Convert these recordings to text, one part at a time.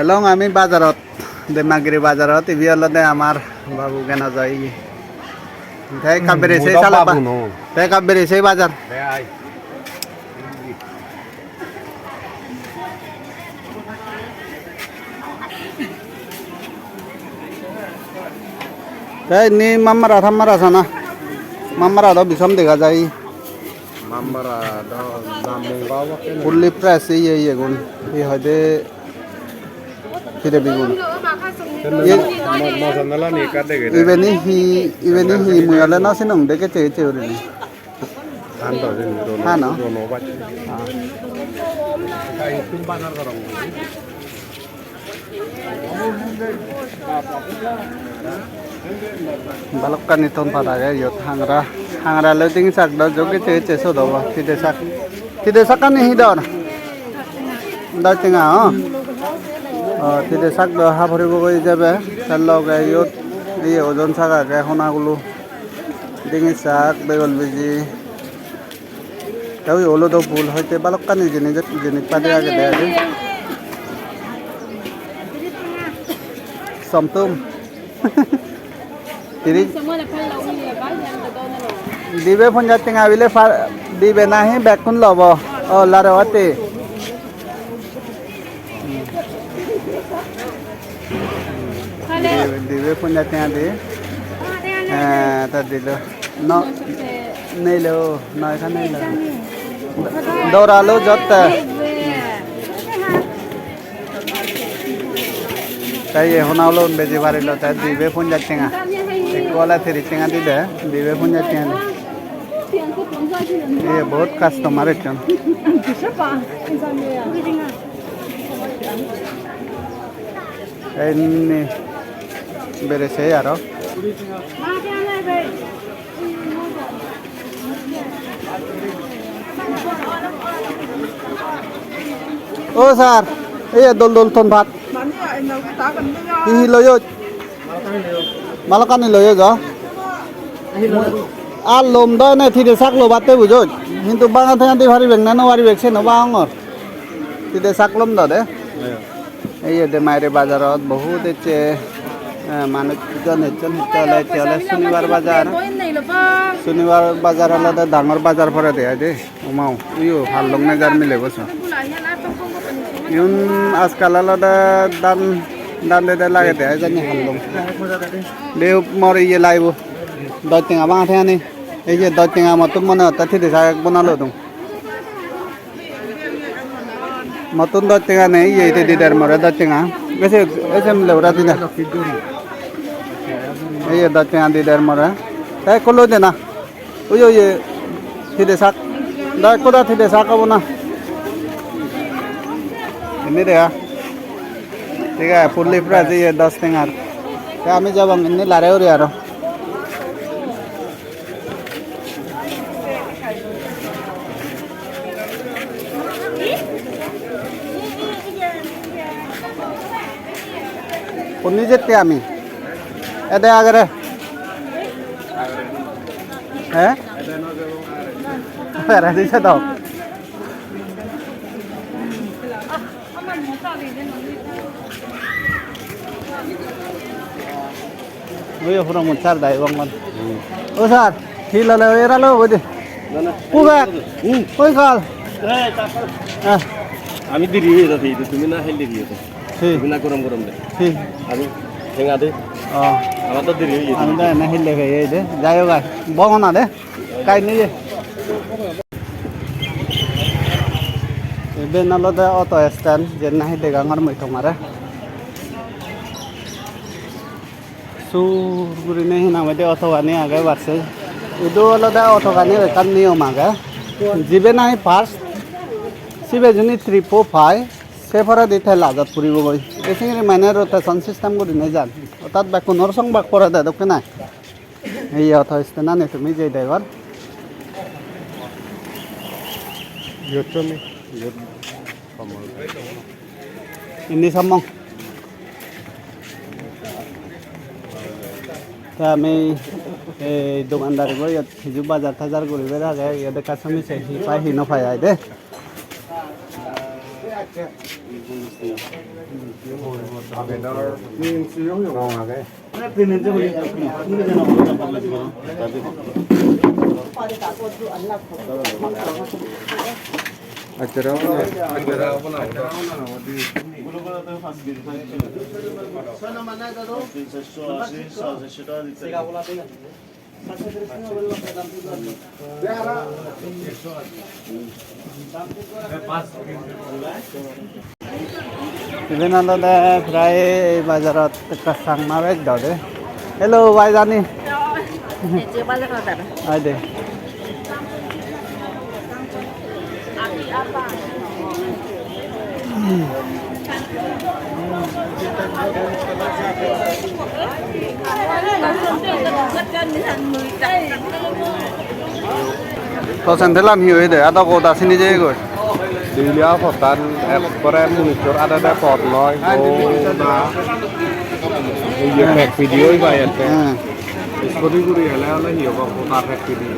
Along আমি বাজারত দেমাগিরি বাজারত ইবি অলদে আমার বাবু কেন যাই তাই কাবেরে সেই চালাবা তাই কাবেরে সেই বাজার তাই নি মাম্মারা থাম্মারা সানা মাম্মারা দ বিসম দেখা যায় মাম্মারা দামুং বাবা ফুললি প্রেস ইয়ে গুণ এই হয়তো ফিরে বিগুণ মজানালা নি কাটে গে ইভেনি হি মুয়ালে না সিনং দেখে চেয়ে চেয়ে রে ando den Hano? dono bachi kai tum banar garang balokkan iton pada ya yot hangra leuting sak do joge che che so do ba tide sak kan hi do na da tinga tide sak do ha phoribo goi jabe sar loge yot iye ojon saga ge honagulo dingi sak begol biji tawi olo do bul hoite balokkan jini pade age de age somtum tiri dibe phun jating avile dibe nahi bakun lobo o larawate dibe phun jating ade ta dilo no nei lo noi khan nei lo dora lo jotta তাই এখন হলো বেজি পারিল তাই দিবে phone যাচ্ছে না কলা তিরিশ টাকা দিলে দিবে ফোন যাচ্ছে না ये बहुत कस्टमर है ini beres ya ro oh sar iya dol ton bat hi loyo malakan loyo jo আর লোম দয় না থিরে শাক লোবাতে বুঝো কিন্তু বাঙা থেকে দি ভারি বেং না ওয়ারি বেকছে ন বাঙর থিরে শাক লোম দে এই দে মাইরে বাজারত বহুত এচে মানুষ জন চলে শনিবার বাজার আলাদা ডাঙর বাজার পরে দেয় দে ওমাও ইও ভাল লং না যার মিলে বসো ইউন আজকাল আলাদা দান দে লাগে দেয় জানি ভাল লং দে মর ইয়ে লাইব দশ টেঙা বাঙা থেকে আনি এই যে দশ টেঙা মতন মনে হতো থিতে শাক বনালো তুমি মতন দশ টেঙা নেই এই দিদার মরে দশ টেঙা বেশি এসে লেবরা দিদা এই দশ টেঙা দিদার মরে তাই কলো দে না ওই ওই থিতে শাক দশ কোদা থিতে শাক হবো না এমনি দেখা ঠিক আছে ফুললি প্রাইস এই 10 টেঙার আমি যাব এমনি লারেও রে আরো কোনি যেতে আমি এদে আগরে হ্যাঁ এরা দিছে দাও ওই পুরো মুচার দাই বঙ্গন ও স্যার হিল হলে এরা লো বুঝে পুগা কই কাল আমি দিরি হয়ে যাচ্ছি তুমি না হেলদি দিয়ে তুমি না গরম দে আমি ঠেঙা দে আমার তো দেরি হয়ে আমি না হেললে এই দে যাইও গা বগনা দে কাই নিয়ে এবে নালদে অটো স্ট্যান্ড যে না হেলে গাঙর মই তোমারে সুরগুরি নে হিনা মধ্যে অটো গানি আগে বাড়ছে ইদো আলাদা অটো গানি কান নিয়ম আগে জিবে নাই ফার্স্ট সিবে জুনি 345 সেফারা দিতে লাজত পুরিব গই এসিংরি মানে রোটেশন সিস্টেম গুরি নাই জান অর্থাৎ বাক নরসং বাক পরে দে দকে না এই অটো স্ট্যান্ড না তুমি যে ড্রাইভার ইয়তনি ini samong তা আমি এই দোকানদার গো ইয়াত হিজু বাজার টাজার করিবে আগে ইয়াতে কাছমি চাই পাই হি নফাই আই দে Even alone fry bazarat kasang mawek dode. Hello, why Dani? Chưa bao giờ tận. Ai de? তো সেন্ট্রাল হিউ দে আদা কোটা সিনি যে গো দিলিয়া ফটান একবারে মনিটর আদা পট নয় ও না এই যে ব্যাক ভিডিওই পাই আছে স্টোরি গুরি হলে হলে হিও বা ফটা ব্যাক ভিডিও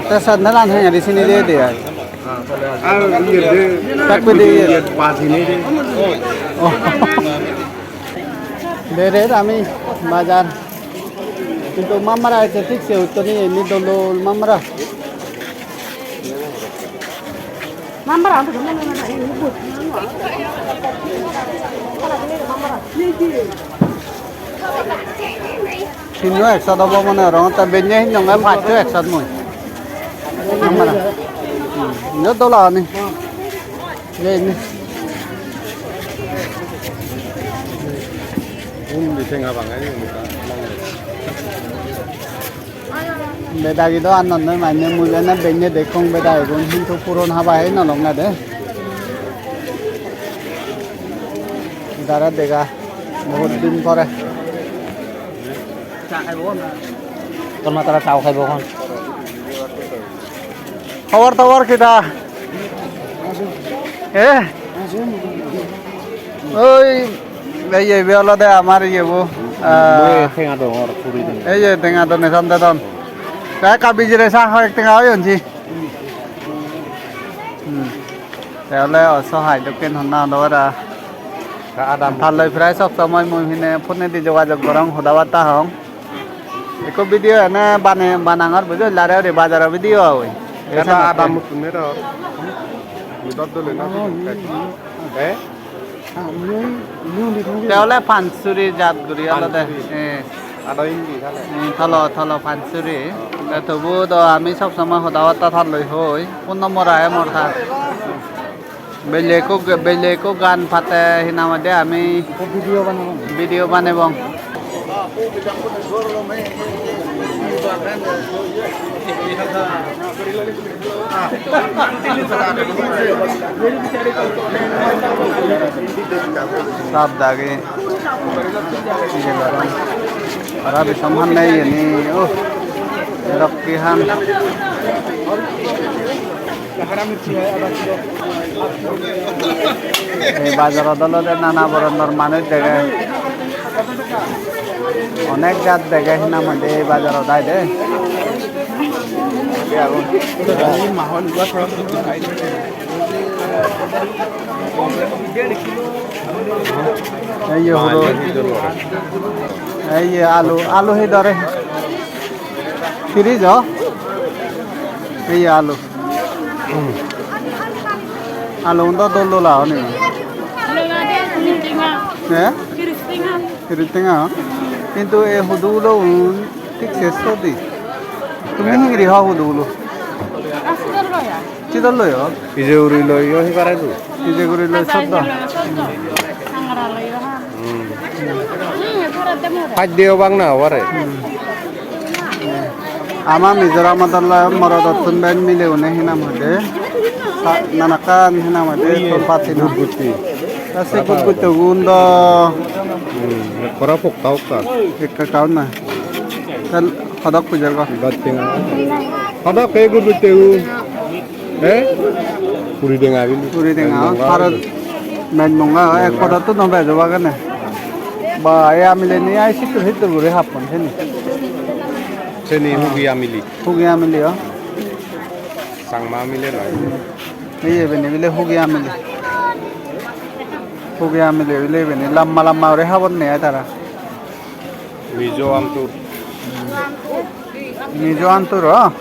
তা সেন্ট্রাল হে রি সিনি যে দে আর ইয়ে দে ব্যাক ভিডিও পাছি নেই দে দে আমি বাজার কিন্তু মামারা আছে ঠিক সে উত্তর নিয়ে নি দোল মামারা Mama orang tu mana mana ini but. Sino eksa dabo mana orang ta benye hin nong ai tu eksa moi mammara no dola ni ye ni di tengah bangai ni beda gitu anon noi mainnya mulanya benye dekong beda gun hintu puron habai na long na de dara dega বহুত দিন পরে তোর মা তারা চাও খাইব এখন খবর কিটা এ ওই এই যে বেলাতে আমার ইয়েবো tengah dong orang puri ni এই যে টেঙা তো নেশান দেতন কাই কাবিজিরে চাহ হয় টেঙা হয় অনছি তাহলে অসহায় দোকান হন্না দরা Adam থালৈ ফ্রাই সব সময় মই হিনে ফোনে দি যোগাযোগ করং হদাবাতা হং একো ভিডিও এনে বানাঙর বুঝো লারে রে বাজার ভিডিও হই kata Adam mutune ro libat dole na তাহলে পাঁচশুরি জাত গুড়ি আলাদা ada ini kale থলো পাঁচশুরি তবু তো আমি সব সময় হদাবাতা থালৈ হই কোন নম্বর আয় মোর থাক বেলেকো গান ফাতে হিনা মধ্যে আমি ভিডিও বানাব সব দাগে আর সমান নেই নি ও রকিহান এই বাজার আদালতে নানা ধরনের মানুষ দেখে অনেক জাত দেখে সিনা মধ্যে এই বাজার আদায় দে এই হলো এই আলু সেই ধরে ফ্রিজ এই আলু udah dulu lah nih. Ya? Kiritinga. কিন্তু এই হুদুলো ঠিক শেষ দি তুমি হিংরি হও হুদুলো চিদল লয় ije uri lo yo hi parai tu ইজে করে লয় সদ্দ খাদ্য bang na ware আমার মিজোরাম আদাল্লা মরদতুন বেন মিলে উনি হিনাম হদে নানাকান হিনাম হদে পাতি না guti কাছে কুকুত গুন্দ kora pok tau ka একটা কাউন না তাল হদক পুজার গা bating ada kayak gudu teu puri denga bili পুরি দেঙা ভারত মেন মঙ্গা এক কথা তো নবে যাবা কেন বা এ আমিলে নি আই সিটু হিটু ঘুরে হাপন সেনি seni hugi amili হুগি আমিলি sang ma amile lai এই এবে নিবিলে হুগি আমিলি Pugia Mili live in Lama Lama Rehavan Neatara. Mizo Amtur. Mijo Anturo.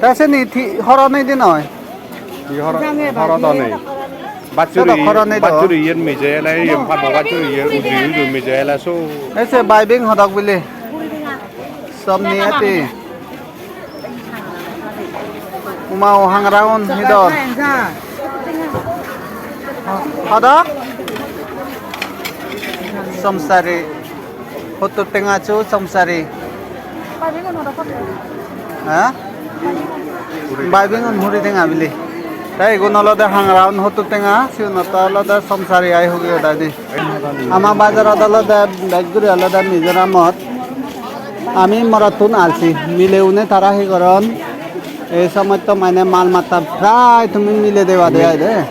That's any Horoni Dinoy. Horodone. Baturi yen Mijela, Yam Pabatu, Udu Mijela, so. It's a bibing hot willy. Some neati. Umau hang around Hidon. Hot some sari. Hotu Tengachu, some sari. Huh? Bibing on Huriting Abili. They go no other hang around Hotutenga, you not all other some sari I hope you daddy. Ama Bazar Adala, Baguri Alada Mizaramot. Ami Maratun Alsi, Mileune Tarahigoron. A Samato Mane Malmata, try to Mile Deva de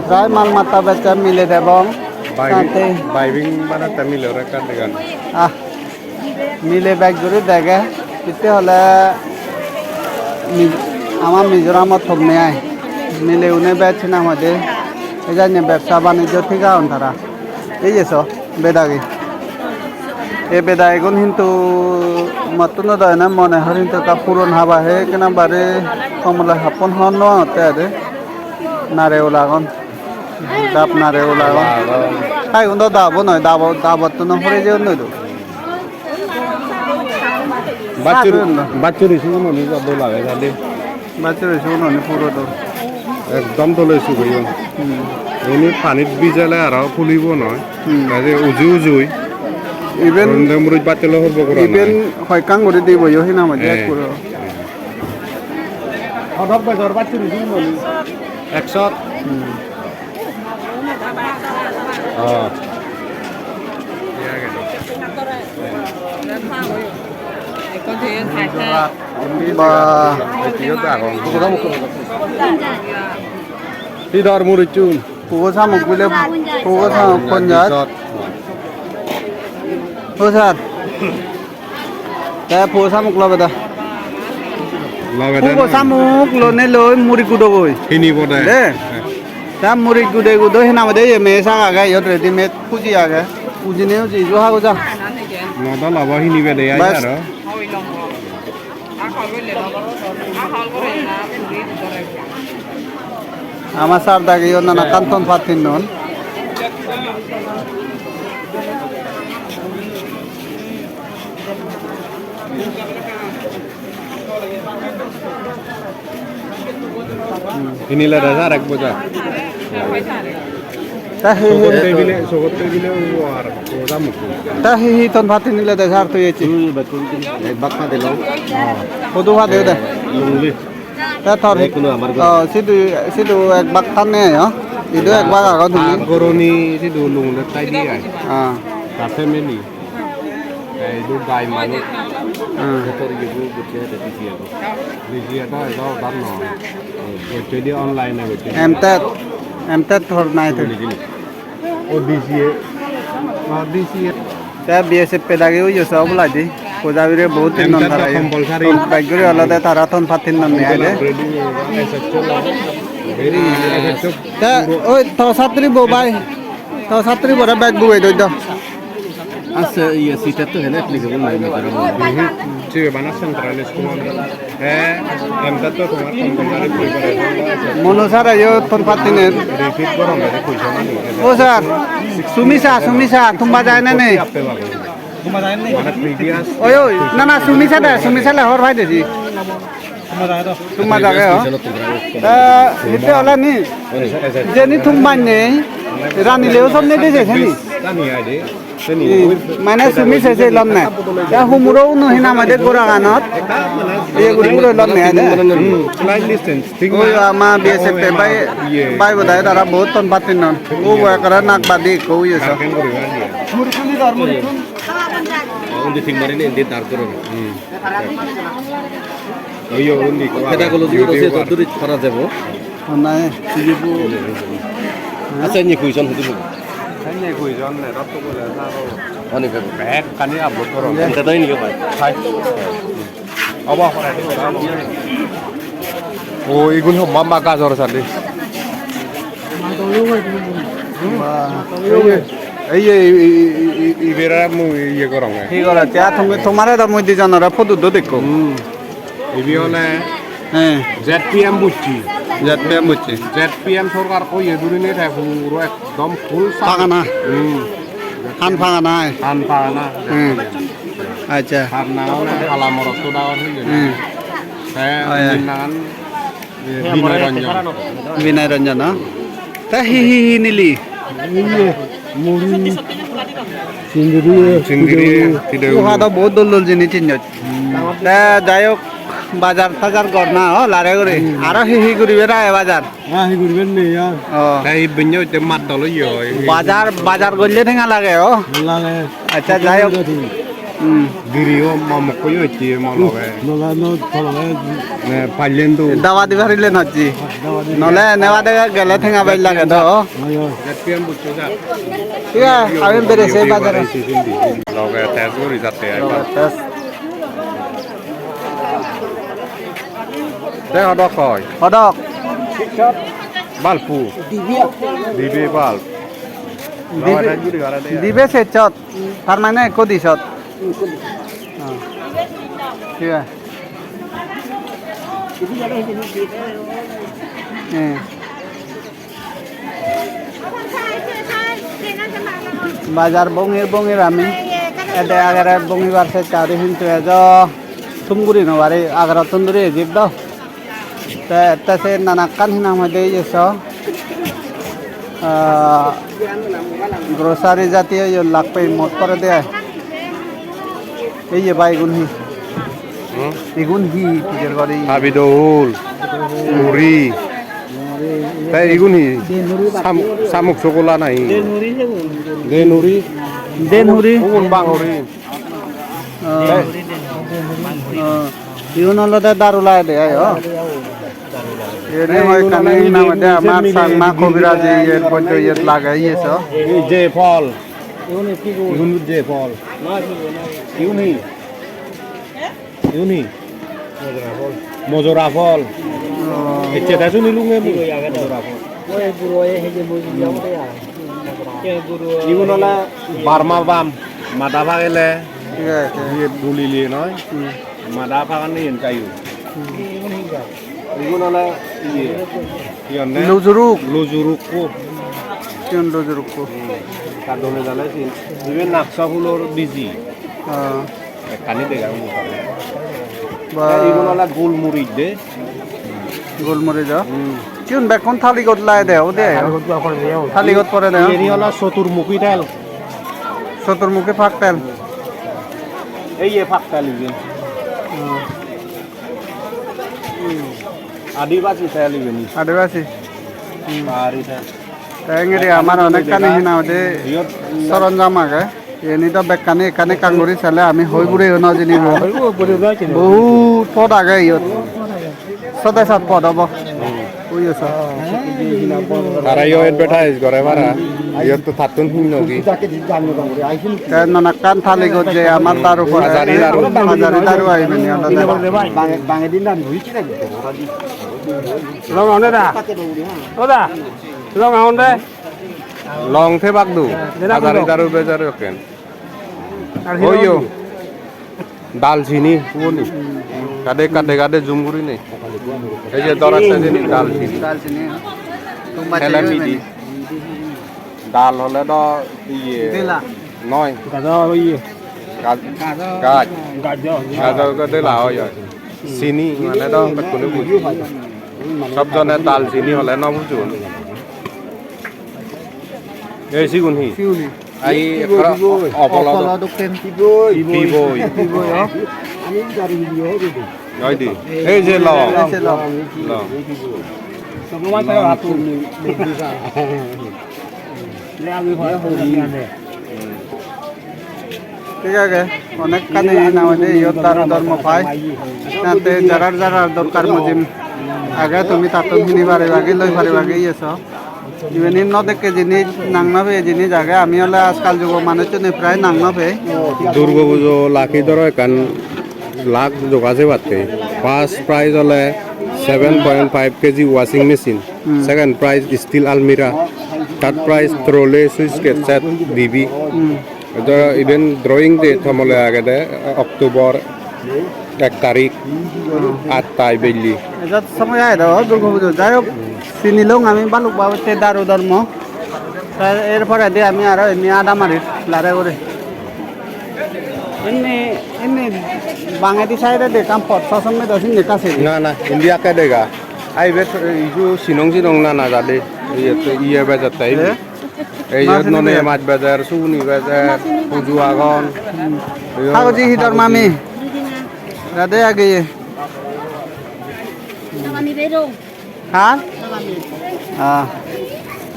Try Malmata better Mile de Bong. Biving Mana Tamil or a Katagan. Ah, Mile Baguri Daga, Piteola Ama Mizoram of Tomei, Mileune Bachina Mode, Egan Saban Jotiga on Tara. Ejeso, Bedagi. A bedagon into Matuna Dana Monaher into Kapuron Haba, Kanabare, Komala Hapon Hono, Tade, Nareolagon, Dap Nareolagon. I don't know Dabo to no region. Battery is one of the dollar. Battery is one on the Puro. একদম তলে শুকাই এনে পানিত ভিজালে আর ফুলিব নহয় কাজে উজু উজুই even মুরুজ বাতেলে হব কৰা ইভেন হয় কাং কৰি দিব ইও হিনা মজা পুরো অধক বাজার বাচ্চু দিন বলি 100 বা Tidor murucun. পুগো সামুক বিলে পুগো সামুক পঞ্জাত ও স্যার তা পুগো সামুক লবে দা পুগো সামুক লনে লই মুড়ি কুডো গই Ini boda. দে তা মুড়ি কুডে কুডো হেনা মদে মে সাগা গা ইয়ত রেডিমেড ফুজি আগা উজিনে উজি জোহা গজা Nada lava ini beda ya Bas. ya. আমার স্যার দাগে ইও না কান্তন পাতিন নন Ini lah dasar ek boda. তা হি Sogot bile war. Boda mukul. তা হি তন পাতিন নিলে দে স্যার তো ইয়েছি Ek bakma delo. কদু হা দে দে Lungli. তা থর সিধু সিধু এক বাক টানে হ্যাঁ ইদু এক বাক আগত তুমি Koroni si dulung le tai dia. হ্যাঁ Ka family. Du gai manu. হ্যাঁ Motor gitu buce ada di dia. Di dia dah itu dan no. Jadi online ya betul. এমতে থর নাই তো Oh di dia. Oh di dia. তা BSF পেদাগে ওই সব লাদি কোজাবিরে বহুত দিন নন তারা বাইগরে আলাদা তারা তন পাতিন নন নে আইলে Very effective. তা ওই তো ছাত্রী bobai তো ছাত্রী বড় ব্যাগ বুই দই দাও আচ্ছা ইয়ে সিটা তো হেলে অ্যাপ্লিকেবল নাই না কারণ Sí, van a central school. Emta to tomar complementary preparation. মনো স্যার আইও তন পাতিনের Repeat করো না কইছো না নি। ও স্যার সুমিসা তুমবা যায় না নে আপে বাগো। মানে previous ওই ওই না না সুমিসা লে হর ভাই দেছি তুমবা জাগে হ তা হিতে হলা নি যেনি তুমবা নেই রানিলেও সব নে দেছে নি tani ade. Tani মানে সুমিসা সে লম না তা হুমুরো ন হিনা মাদে গোরা গানত এই গুলো লম না দে slight distance. Think ওই আমা বিএসএফ তে বাই বদায় তারা বহুত তন পাতিন নন ও বয় করা নাক বাদি কও ইয়েস kan koriba dia. মুরকুলি দর মুরকুল উনি ঠিক মারি নে এন্ডি দাঁড় করো Oh yo undi ko. এটা গুলো যদি রসে দূরে করা যাব নাই সিজিবু আচ্ছা নি কুইশন হতে হবে Kanye kuijon le ratto ko le sa ro. অনেক Back kani upload karo. এটা তাই নিও ভাই Hai. Aba kora ni ora. Oh igun ho mama ka jor sa de. মাদলু এই যে ইবেরা মু ইয়ে করং কি করে তিয়া তুমি তোমারে তো মই দুজনরে ফটো তো দেখো ইবি হলে হ্যাঁ ZPM বুঝছি যাতে বুঝছি ZPM সরকার কই এদুরিনে থাকে পুরো একদম ফুল ফাগানা খান ফাগানা ধান পায় না আচ্ছা ধান না হলে আলামর তো দাওয়ার হয়ে যায় হ্যাঁ দিনান বিনয় রঞ্জন বিনয় রঞ্জন তা হি হি হি নিলি সিন্দিরি তিদেউ উহা তো বহুত দল দল জিনিস চিনজ তা যাই হোক বাজার টাজার কর না লারে করে আরো হি হি করিবে রা বাজার তাই বিনয় তে মাত দল ইয়ে হয় বাজার বাজার করলে ঠেঙা লাগে আচ্ছা যাই হোক গিরিও মামক কই হচ্ছে মলবে পাইলেন তো দাওয়া দিবার হইলে নজি নলে নেওয়া দেখা গেলে ঠেঙা বাইর লাগে তো ZPM বুঝছো যা ঠিক আছে আমি বেরেছে বাজারে লগে তেজ করি যাতে দেখ দক হয় হদক বালপু দিবে বাল দিবে সে চত তার মানে কদি চত ঠিক আছে বাজার বঙির বঙির আমি এতে আগারে বঙিবার সে চারি হিন্তু এজ তুমগুড়ি নবারে আগার তন্দুরি জিপ দাও তা সে নানাকান হিনা মধ্যে এস গ্রোসারি জাতীয় লাগবে মত করে দেয় এই যে বা এগুন হি এগুন হি টিকের বাড়ি আবিদুল মুড়ি তাই এগুনি শামুক চকলা নাই দেনুরি দেনহুরি কোন বাঙরি ইউন হলদে দারুলাই দে এনে হয় কানে নাম দে আমার সামনা কবিরাজি এর পর্য ইয়ে লাগাই এসো যে ফল ইগুন যে ফল ইউনি ইউনি মজরা ফল এতে তাজু নিলুঙ্গে মজরা ফল ইগুন হলা বার্মা বাম মাদা ভাগেলে ঠিক আছে ইয়ে বুলিলি নয় মাদা ভাগানি এন কাইও ইগুন হলা ইয়ে ইয়নে লুজুরুক লুজুরুক কিন লুজুরুক কাদনে জালাইছিল ইভেন নাকসা ফুলর বিজি কানি দেখা মুখারে বা ইগুন হলা গোলমরিচ দে গোলমরিচ কিন বেকন থালি গত লাই দেও দে থালি গত পরে দেও এরি হলা চতুর্মুখী তেল চতুর্মুখী ফাক তেল এই ফাক তেল ইভেন আদিবাসী তেল ইভেন আদিবাসী পাহাড়ি তেল তাইঙ্গেরি আমার অনেক কানি হিনা দে সরঞ্জাম আগে এনি তো বেকানি এখানে কাঙ্গুরি চালে আমি হই বুড়ি ন জিনিস বহুত পদ আগে ইয়ত সদায় সাত পদ হব বুঝি আছ তারা ইয়ে এডভার্টাইজ করে পারা ইয়ত তো থাতুন হিন নকি নানাকান থালি গত যে আমার তার উপরে হাজারি দারু আইবেন লং থে বাগদু হাজারি দারু বেজারে কেন হইও দালচিনি কোনি কাদে কাদে কাদে জুমগুরি নেই এই যে দরাসা জিনি দালচিনি এলামিডি ডাল হলে দ ইয়ে নয় গাজর দিলা হয় চিনি মানে দ কোনো বুঝি সব জনে দালচিনি হলে ন বুঝু এই সিগুন হি আই অপল পিবই নয় দি এই যে ল ঠিক আছে অনেক কানি হিনা মানে ইয়ত তার ধর্ম পায় তাতে যারার যারার দরকার মজিম আগে তুমি তাতো কিনি পারিবাগে লই পারিবাগে ইয়েছ ইভেন ন দেখে জিনিস নাংনাবে জিনিস আগে আমি হলে আজকাল যুব মানুষজন প্রায় নাংনাবে দুর্গা পুজো লাখি ধরো এখান লাখ যোগাছে পাতে ফার্স্ট প্রাইজ হলে 7.5 kg washing machine second prize steel আলমিরা third prize trolley suitcase set দিবি এটা ইভেন ড্রয়িং ডে থমলে আগে দে অক্টোবর 1 তারিখ 8 তাই বেলি এটা সময় আয় দাও দুর্গা পুজো যাই হোক চিনিলেও আমি বালুক বাবুতে দারু ধর্ম এরপরে দিয়ে আমি আরো এমনি আদামারি লারে করে এমনি এমনি বাঙালি সাইডে দেখলাম পথ সময় দশ দেখাছে না না ইন্ডিয়া কে দেগা আইবে ইজু সিনং সিনং না না যাদে ইয়ে বাজার তাই এই যে ননে মাছ বাজার সুগুনি বাজার পুজু আগন কাগজি হিটর মামি রাধে আগে Kami bero. হ্যাঁ Kami.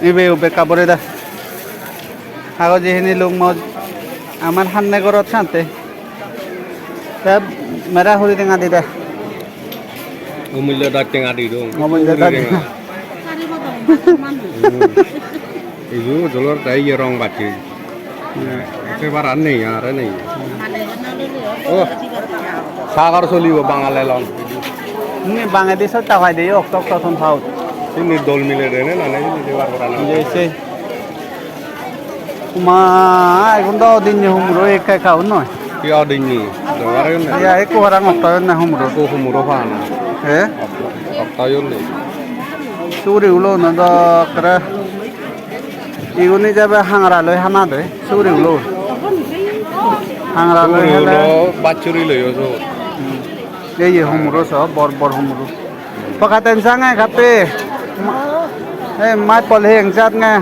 ইবে উবে কাপড়ে দা কাগজি হিনি লোক মজ আমার হান্নে ঘরত শান্তে সব মেরা হরি টেঙা দিদা অমূল্য দাঁত টেঙা দি দো অমূল্য দাঁত টেঙা। Kari mo to. Mami. ইজু জলর তাই ইয়ে রং বাটি একেবার আর নেই আর নেই ও সাগর চলিব বাঙালে লং নি বাংলাদেশের টাকাই দিয়ে অক্ট প্রথম ফাউট তিনি দল মিলে দেনে না নেই দেবার করা না জেসে মা এখন তো দিন হুমরো এক খাও নয় কি অদিনি দেবার না ইয়া এক কোরাং অক্ট না হুমরো কো হুমুরো ফানা হে অক্টায়ন নেই চুরি উলো না দ করা ইগুনি যাবে হাংরা লই হানা দে চুরি উলো হাংরা লই হেলে বাচ্চুরি লইও সো এই হুমরো সব বড় বড় হুমরো পকাতেন সাঙ্গে খাপে এই মাই পলে হেং জাত nga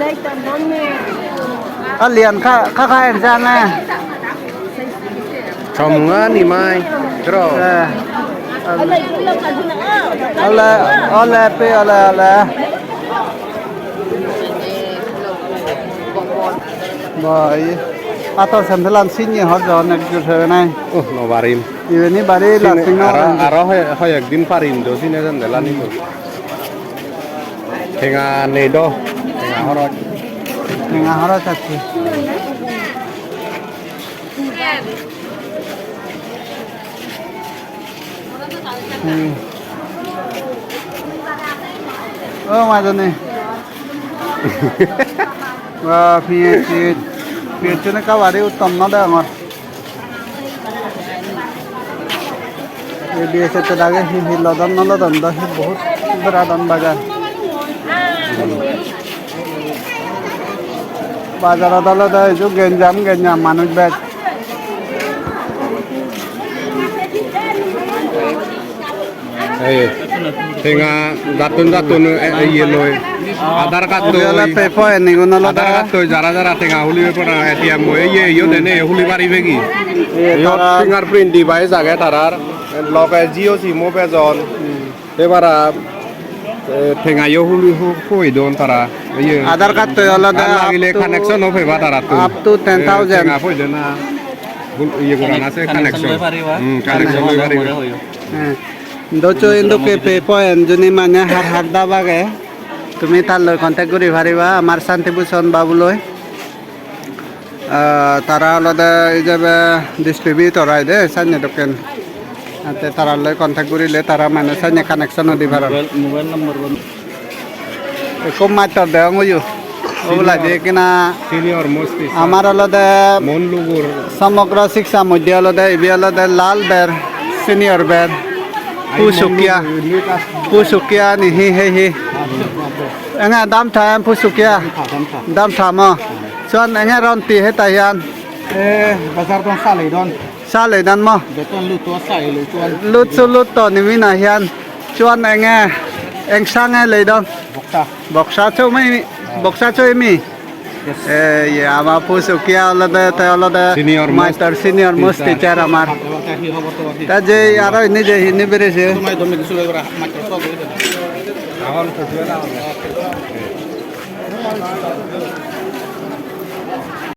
Like the money. liền khá heng sang nga ชมงานนี่ไม่กรอ Alay ko lang kasi na. ole pe ole boy ato sampelan sinye hot jon ek jur hobe nai โอ้นบาริม ibeni bari lasting no আরো হয় একদিন পারিম তো সিনে জান দেলানি তো ঠেঙা নেই দো ঠেঙা হরত nga hara chatti মাজনে পিএচনে কাবারে উত্তম না দে আমার এডিএসে তো লাগে হি লদন নলদন দা বহুত বরাদন বাজার বাজারত আলাদা এইটো গেঞ্জাম মানুষ বেগ এই ঠেঙা জাতুন ইয়ে লয় আধার কার্ড তো পেপার নিগুণ আধার কার্ড তো যারা যারা ঠেঙা হুলিবে পড়া এটিএম ইয়ে ইয়ে দেনে হুলি পারিবে কি ফিঙ্গারপ্রিন্ট ডিভাইস আগে তারার লগে জিও সিমো পেজন এবারা ঠেঙা ইয়ে হুলি হই দন তারা ইয়ে আধার কার্ড তো আলাদা লাগিলে কানেকশন হইবা তারা তো আপ টু 10,000 ঠেঙা হই দেনা ইয়ে করা আছে কানেকশন কানেকশন লই পারিবে দোচো ইন্দুকে পেপার যদি মানে হার দাবাগে তুমি তার লৈ কন্টেক্ট কৰি পাৰিবা আমাৰ শান্তিভূষণ বাবুলৈ তারা আলাদা এই যাবে ডিস্ট্রিবিউটর হয় দে সাইনে দোকান তারা লৈ কন্টেক্ট কৰিলে তারা মানে সাইনে কানেকশন দি পারা মোবাইল নম্বর খুব মাত্র দেওয়া ময়ু ওগুলা দিয়ে কিনা সিনিয়র মস্তি আমার আলাদা মন লুগুর সমগ্র শিক্ষা মধ্যে আলাদা ইবি আলাদা লাল বের সিনিয়র বের পুসুকিয়া নি হি এঙা দাম থাম পুসুকিয়া দাম থাম চন এঙা রন্তি হে তাইয়ান বাজার তো সালে দন সালে দান ম বেতন লু তো সালে লু তো lut to ni mi na hian chuan enge engsang le don boksa chou mai boksa chou mi ya ama pusukia la da Senior master senior most teacher amar ta je aro ni je ni bere se তোমায় ধরে কিছু লাগবে মাত্র সব এখন